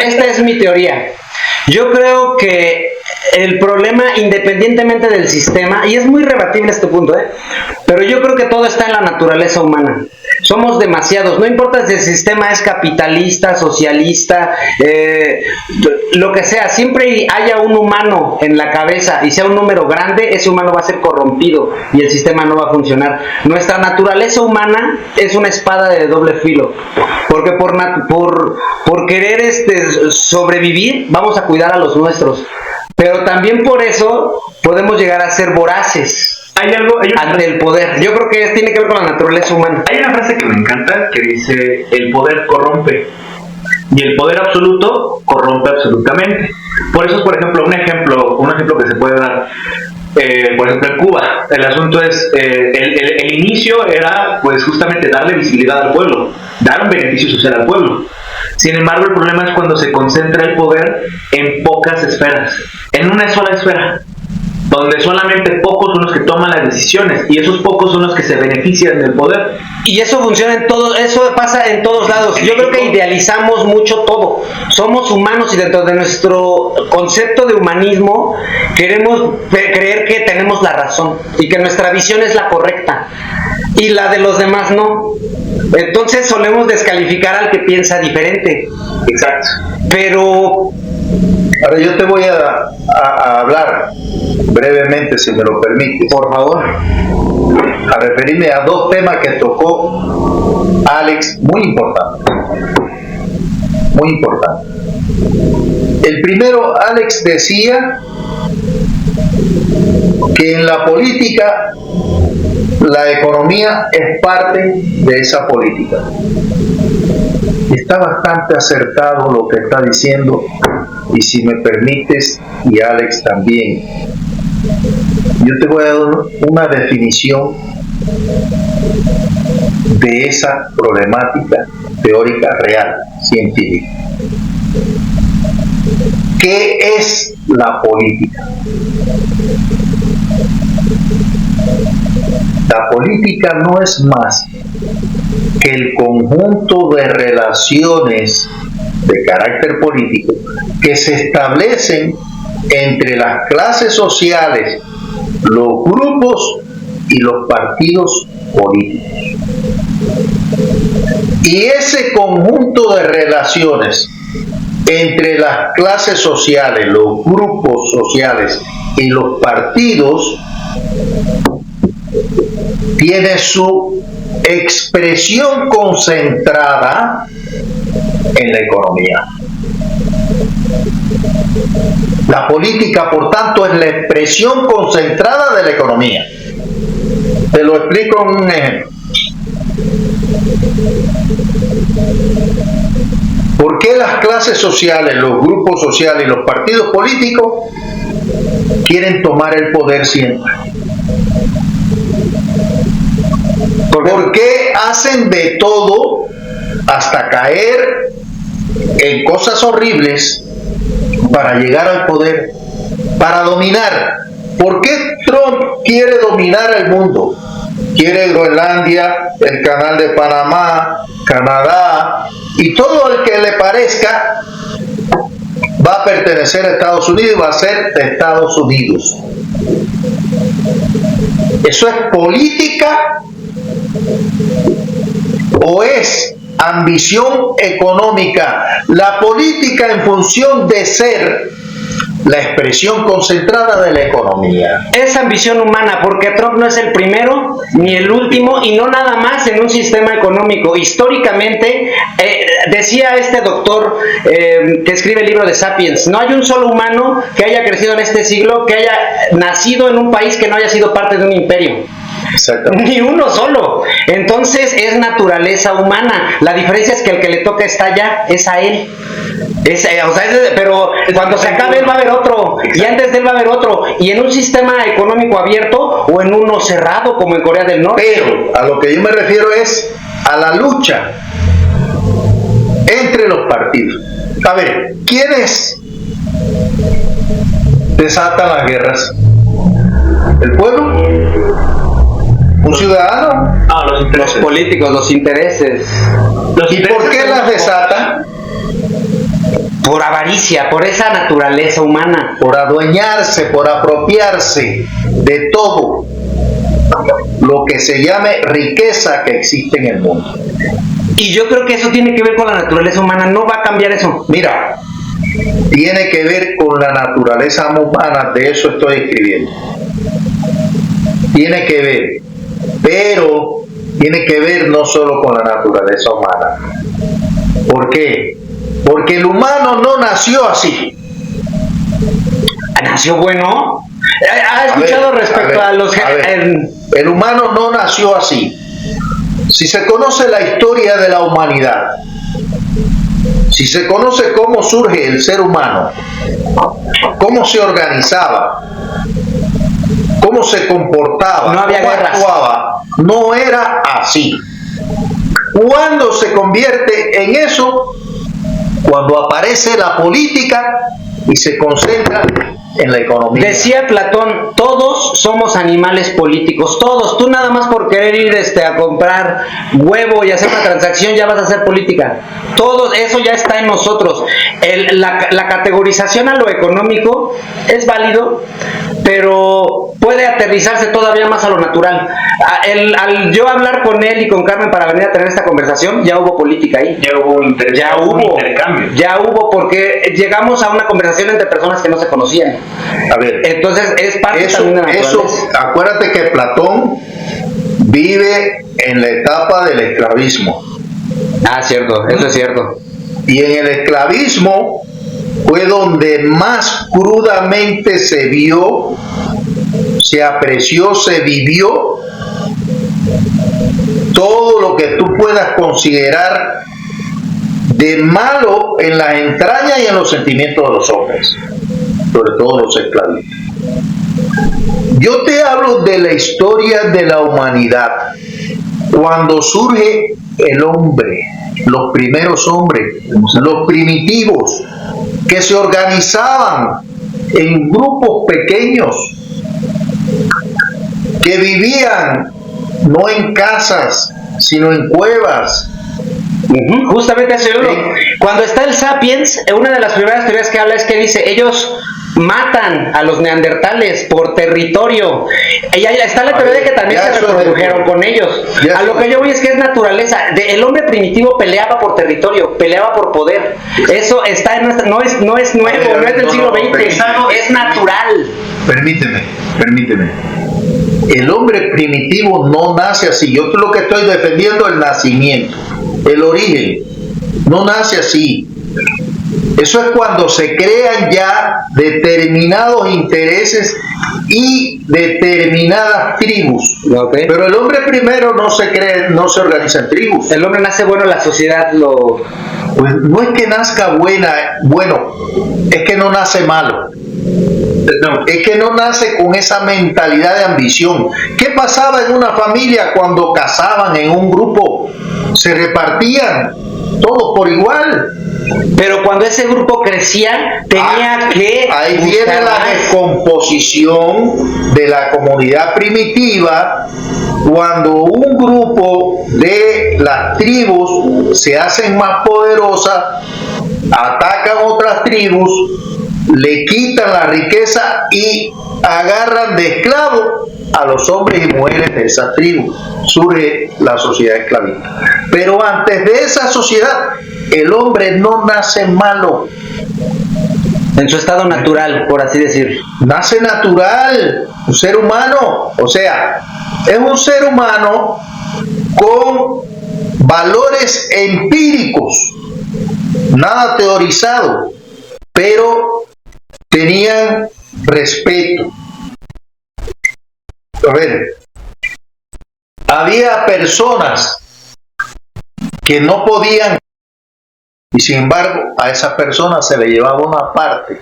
esta es mi teoría. Yo creo que el problema, independientemente del sistema, y es muy rebatible este punto, pero yo creo que todo está en la naturaleza humana. Somos demasiados, no importa si el sistema es capitalista, socialista, lo que sea, siempre haya un humano en la cabeza y sea un número grande, ese humano va a ser corrompido y el sistema no va a funcionar. Nuestra naturaleza humana es una espada de doble filo, porque por querer sobrevivir vamos a cuidar a los nuestros, pero también por eso podemos llegar a ser voraces ante el poder. Yo creo que tiene que ver con la naturaleza humana. Hay una frase que me encanta que dice: el poder corrompe y el poder absoluto corrompe absolutamente. Por eso, por ejemplo, un ejemplo que se puede dar, por ejemplo, en Cuba, el asunto es, el inicio era pues justamente darle visibilidad al pueblo, dar un beneficio social al pueblo. Sin embargo, el problema es cuando se concentra el poder en pocas esferas, en una sola esfera, donde solamente pocos son los que toman las decisiones y esos pocos son los que se benefician del poder. Y eso funciona en todo, eso pasa en todos lados. Yo creo que idealizamos mucho todo. Somos humanos y dentro de nuestro concepto de humanismo queremos creer que tenemos la razón y que nuestra visión es la correcta y la de los demás no. Entonces solemos descalificar al que piensa diferente. Exacto. Pero ahora yo te voy a hablar brevemente, si me lo permites, por favor, a referirme a dos temas que tocó Alex, muy importante. El primero, Alex decía que en la política la economía es parte de esa política. Está bastante acertado lo que está diciendo, y si me permites, y Alex también, yo te voy a dar una definición de esa problemática teórica real, científica. ¿Qué es la política? La política no es más que el conjunto de relaciones de carácter político que se establecen entre las clases sociales, los grupos y los partidos políticos. Y ese conjunto de relaciones entre las clases sociales, los grupos sociales y los partidos tiene su expresión concentrada en la economía. La política, por tanto, es la expresión concentrada de la economía. Te lo explico en un ejemplo. ¿Por qué las clases sociales, los grupos sociales y los partidos políticos quieren tomar el poder siempre? ¿Por qué hacen de todo hasta caer en cosas horribles para llegar al poder, para dominar? ¿Por qué Trump quiere dominar el mundo? Quiere Groenlandia, el canal de Panamá, Canadá, y todo el que le parezca va a pertenecer a Estados Unidos y va a ser de Estados Unidos. ¿Eso es política o es ambición económica? La política, en función de ser la expresión concentrada de la economía, es ambición humana, porque Trump no es el primero ni el último, y no nada más en un sistema económico. Históricamente, decía este doctor que escribe el libro de Sapiens, no hay un solo humano que haya crecido en este siglo, que haya nacido en un país que no haya sido parte de un imperio. Ni uno solo. Entonces es naturaleza humana. La diferencia es que el que le toca está allá, es a él. Pero cuando se acabe él va a haber otro, y antes de él va a haber otro, y en un sistema económico abierto o en uno cerrado como en Corea del Norte. Pero a lo que yo me refiero es a la lucha entre los partidos. A ver, ¿quiénes desatan las guerras? ¿El pueblo? ¿Un ciudadano? Los políticos, los intereses. ¿Y por qué las desatan? Por avaricia, por esa naturaleza humana. Por adueñarse, por apropiarse de todo lo que se llame riqueza que existe en el mundo. Y yo creo que eso tiene que ver con la naturaleza humana, no va a cambiar eso. Mira, tiene que ver con la naturaleza humana, de eso estoy escribiendo. Tiene que ver, pero tiene que ver no solo con la naturaleza humana. ¿Por qué? Porque el humano no nació así. ¿Nació bueno? ¿Ha escuchado respecto a los... El humano no nació así. Si se conoce la historia de la humanidad, si se conoce cómo surge el ser humano, cómo se organizaba, cómo se comportaba, no había cómo guerras, actuaba, no era así. ¿Cuándo se convierte en eso? Cuando aparece la política y se concentra en la economía. Decía Platón, todos somos animales políticos, todos. Tú nada más por querer ir a comprar huevo y hacer una transacción ya vas a hacer política. Todos, eso ya está en nosotros. La categorización a lo económico es válido, pero puede aterrizarse todavía más a lo natural. Al yo hablar con él y con Carmen para venir a tener esta conversación, ya hubo política ahí. Ya hubo un intercambio. Ya hubo, porque llegamos a una conversación entre personas que no se conocían. A ver, entonces es parte también de la naturaleza. Acuérdate que Platón vive en la etapa del esclavismo. Ah, cierto, eso es cierto. Y en el esclavismo fue donde más crudamente se vio, se apreció, se vivió todo lo que tú puedas considerar de malo en las entrañas y en los sentimientos de los hombres, sobre todo los esclavistas. Yo te hablo de la historia de la humanidad, cuando surge el hombre, los primeros hombres, los primitivos, que se organizaban en grupos pequeños, que vivían no en casas, sino en cuevas. Justamente eso. Cuando está el Sapiens, una de las primeras teorías que habla es que dice, ellos matan a los neandertales por territorio. Y ahí está la teoría de que también se reprodujeron con ellos. A lo que yo voy es que es naturaleza. El hombre primitivo peleaba por territorio, peleaba por poder. Eso está en nuestra, no es nuevo, no es del siglo XX, es natural. Permíteme. El hombre primitivo no nace así. Yo lo que estoy defendiendo es el nacimiento, el origen. No nace así. Eso es cuando se crean ya determinados intereses y determinadas tribus. Okay. Pero el hombre primero no se organiza en tribus. El hombre nace bueno, la sociedad lo... Pues no es que nazca bueno, es que no nace malo. No, es que no nace con esa mentalidad de ambición. ¿Qué pasaba en una familia cuando casaban en un grupo? Se repartían todos por igual. Pero cuando ese grupo crecía, tenía que... Ahí viene la descomposición de la comunidad primitiva, cuando un grupo de las tribus se hacen más poderosas, atacan otras tribus, le quitan la riqueza y agarran de esclavos a los hombres y mujeres de esas tribus. Surge la sociedad esclavista. Pero antes de esa sociedad, el hombre no nace malo. En su estado natural, por así decir. Nace natural, un ser humano. O sea, es un ser humano con valores empíricos, nada teorizado, pero tenían respeto. A ver, había personas que no podían, y sin embargo a esas personas se le llevaba una parte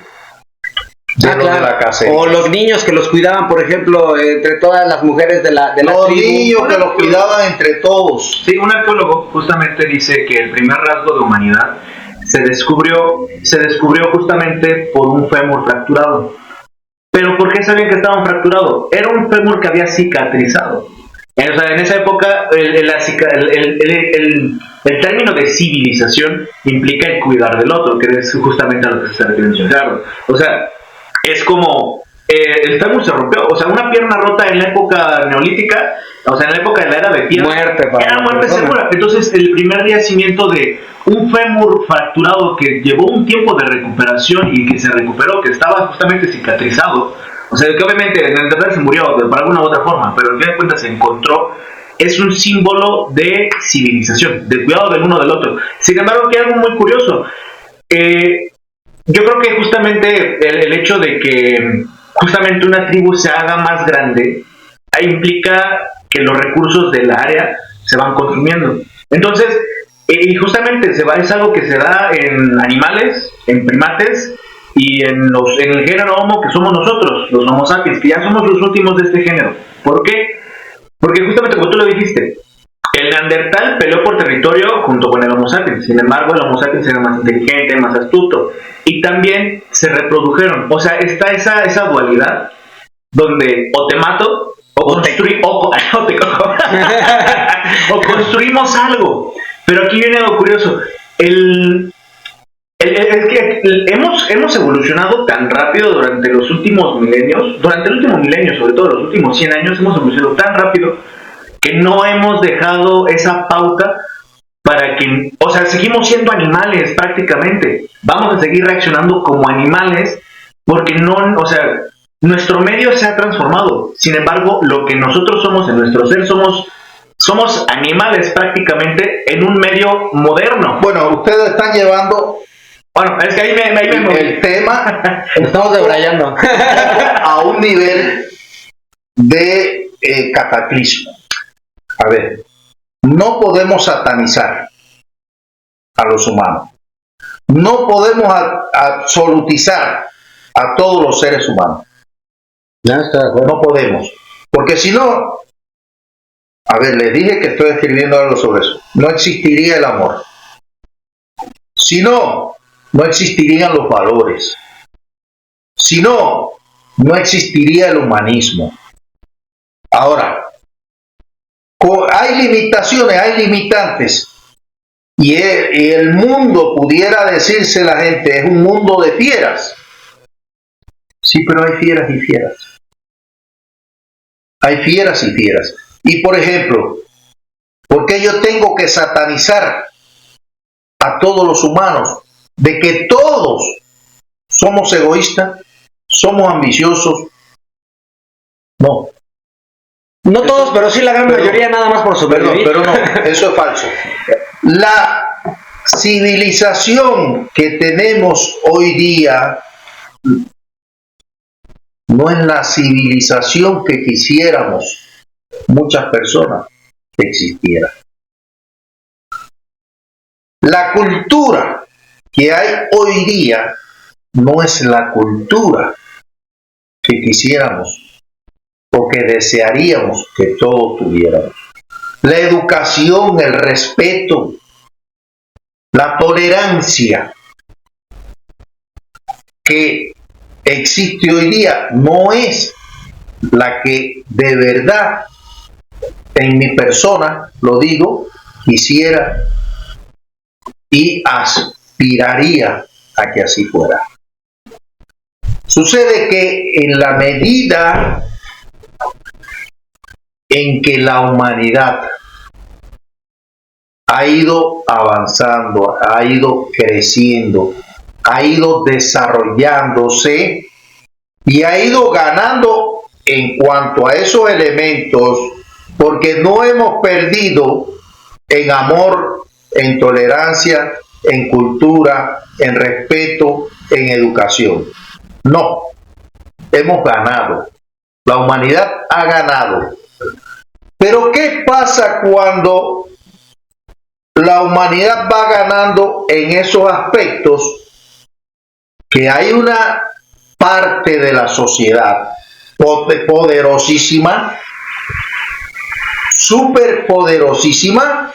de lo de la cacería. O los niños que los cuidaban, por ejemplo, entre todas las mujeres de la los tribu. Niños que los cuidaban entre todos. Sí, un arqueólogo justamente dice que el primer rasgo de humanidad se descubrió justamente por un fémur fracturado. ¿Pero por qué sabían que estaba fracturado? Era un fémur que había cicatrizado. O sea, en esa época el término de civilización implica el cuidar del otro, que es justamente a lo que se está refiriendo Gerardo. O sea, es como el fémur se rompió, o sea, una pierna rota en la época neolítica, o sea, en la época de la era de piedra, era muerte segura. Entonces, el primer yacimiento de un fémur fracturado que llevó un tiempo de recuperación y que se recuperó, que estaba justamente cicatrizado, o sea, que obviamente en el tercer se murió por alguna u otra forma, pero al final de cuentas se encontró, es un símbolo de civilización, de cuidado del uno del otro. Sin embargo, aquí hay algo muy curioso. Yo creo que justamente el hecho de que justamente una tribu se haga más grande implica que los recursos del área se van consumiendo. Entonces, y justamente es algo que se da en animales, en primates y en el género Homo, que somos nosotros, los Homo sapiens, que ya somos los últimos de este género. ¿Por qué? Porque justamente como tú lo dijiste, el Neandertal peleó por territorio junto con el Homo sapiens. Sin embargo, el Homo sapiens era más inteligente, más astuto, y también se reprodujeron. O sea, está esa dualidad donde o te mato o construimos algo. Pero aquí viene algo curioso. Es que hemos evolucionado tan rápido durante los últimos milenios, durante el último milenio, sobre todo los últimos 100 años, hemos evolucionado tan rápido que no hemos dejado esa pauta para que, o sea, seguimos siendo animales prácticamente. Vamos a seguir reaccionando como animales porque no, o sea, nuestro medio se ha transformado. Sin embargo, lo que nosotros somos en nuestro ser somos animales prácticamente en un medio moderno. Bueno, ustedes están llevando... Bueno, es que ahí me el tema estamos debrayando a un nivel de cataclismo. A ver, no podemos satanizar a los humanos. No podemos absolutizar a todos los seres humanos. No podemos. Porque si no, a ver, les dije que estoy escribiendo algo sobre eso. No existiría el amor. Si no, no existirían los valores. Si no, no existiría el humanismo. Ahora, hay limitaciones, hay limitantes. Y el mundo, pudiera decirse la gente, es un mundo de fieras. Sí, pero hay fieras y fieras. Hay fieras y fieras. Y por ejemplo, ¿por qué yo tengo que satanizar a todos los humanos? De que todos somos egoístas, somos ambiciosos. No. No todos, pero sí la gran mayoría, nada más por sobrevivir. Pero no, eso es falso. La civilización que tenemos hoy día no es la civilización que quisiéramos muchas personas que existiera. La cultura que hay hoy día no es la cultura que quisiéramos o que desearíamos que todos tuviéramos. La educación, el respeto, la tolerancia que existe hoy día no es la que de verdad, en mi persona, lo digo, quisiera y aspiraría a que así fuera. Sucede que en la medida en que la humanidad ha ido avanzando, ha ido creciendo, ha ido desarrollándose y ha ido ganando en cuanto a esos elementos, porque no hemos perdido en amor, en tolerancia, en cultura, en respeto, en educación. No, hemos ganado. La humanidad ha ganado. Pero ¿qué pasa cuando la humanidad va ganando en esos aspectos? Que hay una parte de la sociedad poderosísima, superpoderosísima,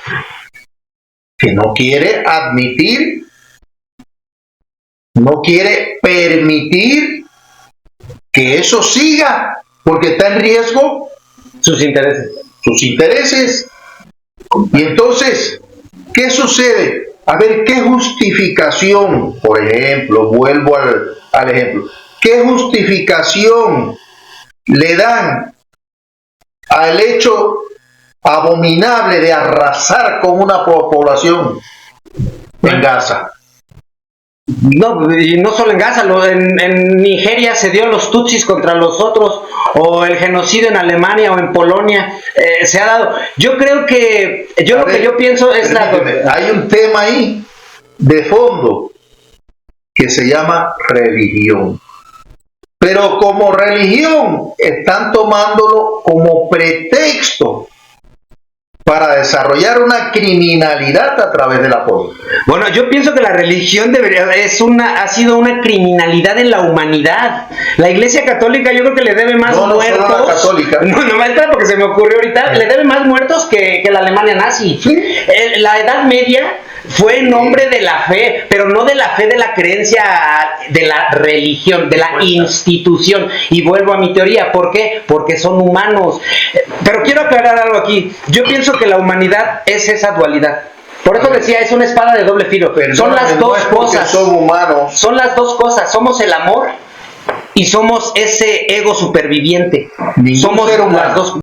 que no quiere admitir, no quiere permitir que eso siga, porque está en riesgo sus intereses. sus intereses. Y entonces, ¿qué sucede? A ver, ¿qué justificación, por ejemplo, vuelvo al ejemplo, qué justificación le dan al hecho abominable de arrasar con una población en Gaza? No, y no solo en Gaza, en Nigeria se dio los tutsis contra los otros, o el genocidio en Alemania o en Polonia, se ha dado. Yo creo que, lo que yo pienso es hay un tema ahí de fondo que se llama religión. Pero como religión están tomándolo como pretexto para desarrollar una criminalidad a través de la política. Bueno, yo pienso que la religión ha sido una criminalidad en la humanidad. La Iglesia Católica yo creo que le debe más muertos. No solo la católica. No, maestra, porque se me ocurrió ahorita, le debe más muertos que la Alemania nazi. ¿Sí? La Edad Media fue en nombre de la fe, pero no de la fe de la creencia, de la religión, de la institución. Y vuelvo a mi teoría, ¿por qué? Porque son humanos. Pero quiero aclarar algo aquí. Yo pienso que la humanidad es esa dualidad. Por eso decía, es una espada de doble filo. Son las dos cosas. Son humanos. Son las dos cosas. Somos el amor y somos ese ego superviviente. Ningún Somos ser humano. las dos.